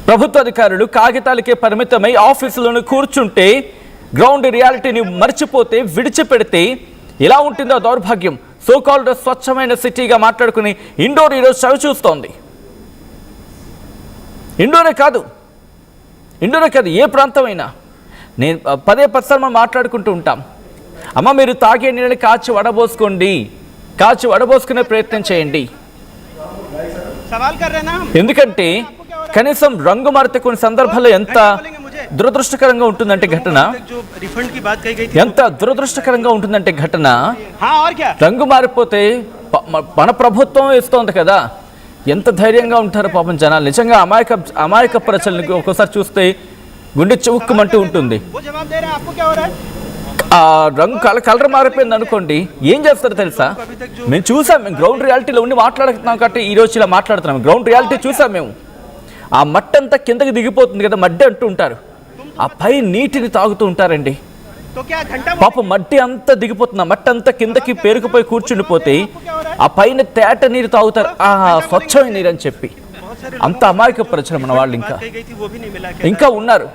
ప్రభుత్వ అధికారులు కాగితాలకే పరిమితమై ఆఫీసులను కూర్చుంటే గ్రౌండ్ రియాలిటీని మర్చిపోతే విడిచిపెడితే ఇలా ఉంటుందో దౌర్భాగ్యం. సోకాల్డ్ స్వచ్ఛమైన సిటీగా మాట్లాడుకుని ఇండోర్ ఈరోజు చవి చూస్తోంది. ఇండోరే కాదు ఏ ప్రాంతమైనా. నేను పదే మనం మాట్లాడుకుంటూ ఉంటాం, అమ్మ మీరు తాగే నీళ్ళని కాచి వడబోసుకునే ప్రయత్నం చేయండి. ఎందుకంటే కనీసం రంగు మారితే కొన్ని సందర్భాల్లో ఎంత దురదృష్టకరంగా ఉంటుందంటే ఘటన రంగు మారిపోతే మన ప్రభుత్వం ఇస్తోంది కదా, ఎంత ధైర్యంగా ఉంటారో పాపం జనాలు. నిజంగా అమాయక ప్రజల్ని ఒక్కోసారి చూస్తే గుండె చివుక్కుమంటూ ఉంటుంది. ఆ రంగు కలర్ మారిపోయింది అనుకోండి, ఏం చేస్తారో తెలుసా? మేము చూసాం, మేము గ్రౌండ్ రియాలిటీలో ఉండి మాట్లాడుతున్నాం కాబట్టి ఈరోజు ఇలా మాట్లాడుతున్నాం. గ్రౌండ్ రియాలిటీ చూసాం మేము. ఆ మట్టి అంతా కిందకి దిగిపోతుంది కదా, మడ్డి అంటూ ఉంటారు, ఆ పై నీటిని తాగుతూ ఉంటారండి. పాపం మట్టి అంతా దిగిపోతుంది, ఆ మట్టి అంతా కిందకి పేరుకుపోయి కూర్చుండిపోతే ఆ పైన తేట నీరు తాగుతారు, ఆ స్వచ్ఛమైన నీరు అని చెప్పి. అంత అమాయక ప్రజలు మన వాళ్ళు ఇంకా ఉన్నారు.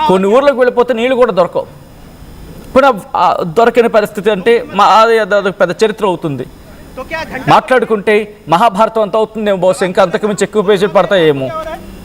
కొన్ని ఊర్లకు వెళ్ళిపోతే నీళ్లు కూడా దొరకవు. దొరకని పరిస్థితి అంటే పెద్ద చరిత్ర అవుతుంది. మాట్లాడుకుంటే మహాభారతం అంత అవుతుందేమో, బహుశా ఇంకా అంతకుమించి ఎక్కువ పేజీలు పడతాయేమో.